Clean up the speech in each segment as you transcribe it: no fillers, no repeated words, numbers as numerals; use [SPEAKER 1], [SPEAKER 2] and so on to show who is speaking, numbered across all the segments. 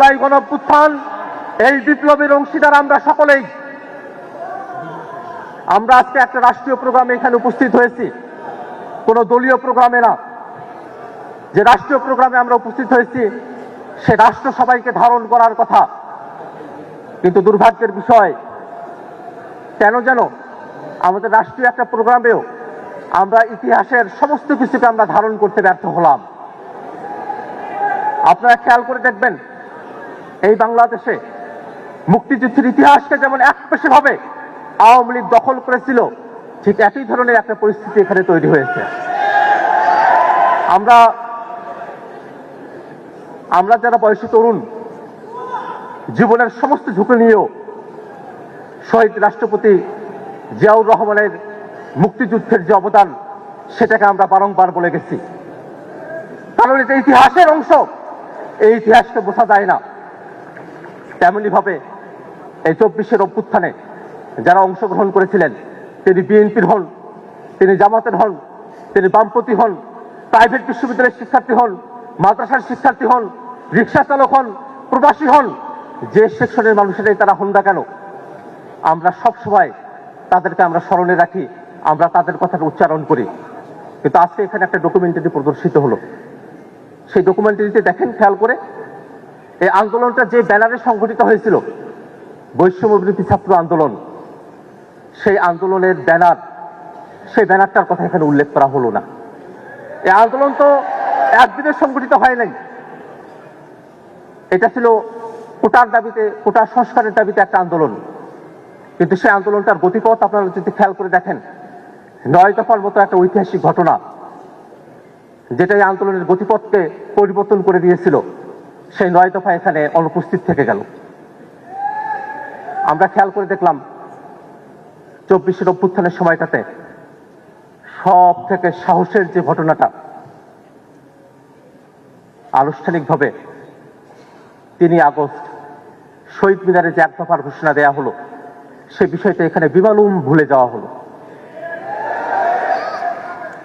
[SPEAKER 1] জুলাই গণঅভ্যুত্থান, এই বিপ্লবের অংশীদার আমরা সকলেই। আমরা আজকে একটা রাষ্ট্রীয় প্রোগ্রামে এখানে উপস্থিত হয়েছি, কোনো দলীয় প্রোগ্রামে না। যে রাষ্ট্রীয় প্রোগ্রামে আমরা উপস্থিত হয়েছি সে রাষ্ট্র সবাইকে ধারণ করার কথা, কিন্তু দুর্ভাগ্যের বিষয় কেন যেন আমাদের রাষ্ট্রীয় একটা প্রোগ্রামেও আমরা ইতিহাসের সমস্ত কিছুকে আমরা ধারণ করতে ব্যর্থ হলাম। আপনারা খেয়াল করে দেখবেন, এই বাংলাদেশে মুক্তিযুদ্ধের ইতিহাসকে যেমন একপেশে আওয়ামী লীগ দখল করেছিল, ঠিক একই ধরনের একটা পরিস্থিতি এখানে তৈরি হয়েছে। আমরা যারা বয়সী তরুণ, জীবনের সমস্ত ঝুঁকি নিয়েও শহীদ রাষ্ট্রপতি জিয়াউর রহমানের মুক্তিযুদ্ধের যে অবদান সেটাকে আমরা বারংবার বলে গেছি, কারণ এটা ইতিহাসের অংশ, এই ইতিহাসকে বোঝা যায় না। তেমনি ভাবে এই 24-এর অভ্যুত্থানে যারা অংশগ্রহণ করেছিলেন, তিনি বিএনপির হন, তিনি জামাতের হন, তিনি বামপন্থী হন, প্রাইভেট বিশ্ববিদ্যালয়ের শিক্ষার্থী হন, মাদ্রাসার শিক্ষার্থী হন, রিক্সা চালক হন, প্রবাসী হন, যে সেকশনের মানুষেরাই তারা হন না কেন, আমরা সবসময় তাদেরকে আমরা স্মরণে রাখি, আমরা তাদের কথাটা উচ্চারণ করি। কিন্তু আজকে এখানে একটা ডকুমেন্টারি প্রদর্শিত হলো। সেই ডকুমেন্টারিতে দেখেন খেয়াল করে, এই আন্দোলনটা যে ব্যানারে সংগঠিত হয়েছিল, বৈষম্য বিরোধী ছাত্র আন্দোলন, সেই আন্দোলনের ব্যানার, সেই ব্যানারটার কথা এখানে উল্লেখ করা হলো না। এই আন্দোলন তো একদিনে সংগঠিত হয় নাই, এটা ছিল কোটার দাবিতে, কোটা সংস্কারের দাবিতে একটা আন্দোলন। কিন্তু সেই আন্দোলনটার গতিপথ আপনারা যদি খেয়াল করে দেখেন, 9 দফার মতো একটা ঐতিহাসিক ঘটনা, যেটা এই আন্দোলনের গতিপথকে পরিবর্তন করে দিয়েছিল, সেই 9 দফা এখানে অনুপস্থিত থেকে গেল। আমরা খেয়াল করে দেখলাম 24-এর অভ্যুত্থানের সময়টাতে সব থেকে সাহসের যে ঘটনাটা, আনুষ্ঠানিকভাবে 3 আগস্ট শহীদ মিনারে যে 1 দফার ঘোষণা দেয়া হলো, সে বিষয়টা এখানে বিমালুম ভুলে যাওয়া হলো।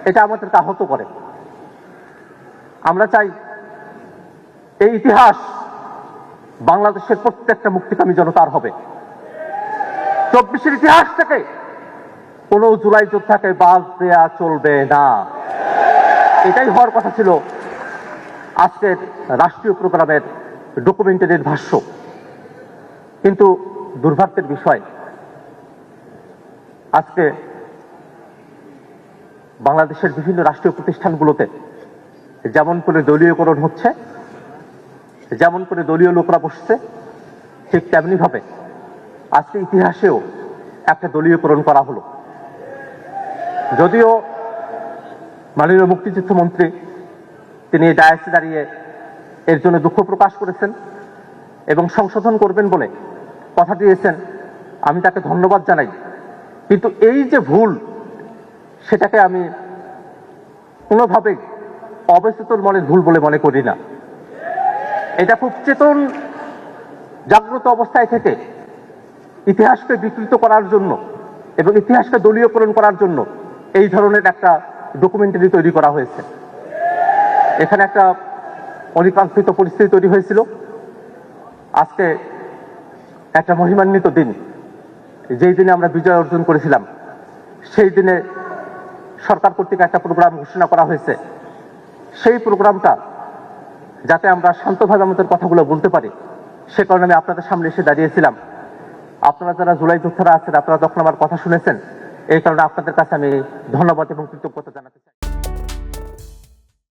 [SPEAKER 1] এটা আমাদেরকে আহত করে। আমরা চাই এই ইতিহাস বাংলাদেশের প্রত্যেকটা মুক্তিকামী জনতার হবে। 24-এর ইতিহাস থেকে কোন জুলাই যোদ্ধাকে বাদ দেয়া চলবে না, এটাই হওয়ার কথা ছিল আজকের রাষ্ট্রীয় প্রোগ্রামের ডকুমেন্টারির ভাষ্য। কিন্তু দুর্ভাগ্যের বিষয়, আজকে বাংলাদেশের বিভিন্ন রাষ্ট্রীয় প্রতিষ্ঠানগুলোতে যেমন করে দলীয়করণ হচ্ছে, যেমন করে দলীয় লোকরা বসছে, ঠিক তেমনি ভাবে আজকে ইতিহাসেও একটা দলীয়করণ করা হলো। যদিও মাননীয় মুক্তিযুদ্ধ মন্ত্রী তিনি এই ডায়াসে দাঁড়িয়ে এর জন্য দুঃখ প্রকাশ করেছেন এবং সংশোধন করবেন বলে কথা দিয়েছেন, আমি তাকে ধন্যবাদ জানাই। কিন্তু এই যে ভুল, সেটাকে আমি কোনোভাবেই অবচেতন মনের ভুল বলে মনে করি না। এটা খুব চেতন জাগ্রত অবস্থায় থেকে ইতিহাসকে বিকৃত করার জন্য এবং ইতিহাসকে দলীয়করণ করার জন্য এই ধরনের একটা ডকুমেন্টারি তৈরি করা হয়েছে। এখানে একটা অনিকাঙ্ক্ষিত পরিস্থিতি তৈরি হয়েছিল। আজকে একটা মহিমান্বিত দিন, যেই দিনে আমরা বিজয় অর্জন করেছিলাম, সেই দিনে সরকার কর্তৃক একটা প্রোগ্রাম ঘোষণা করা হয়েছে। সেই প্রোগ্রামটা যাতে আমরা শান্তভাবে আমাদের কথাগুলো বলতে পারি, সে কারণে আমি আপনাদের সামনে এসে দাঁড়িয়েছিলাম। আপনারা যারা জুলাই যোদ্ধারা আছেন, আপনারা তখন আমার কথা শুনেছেন, এই কারণে আপনাদের কাছে আমি ধন্যবাদ এবং কৃতজ্ঞতা জানাতে চাই।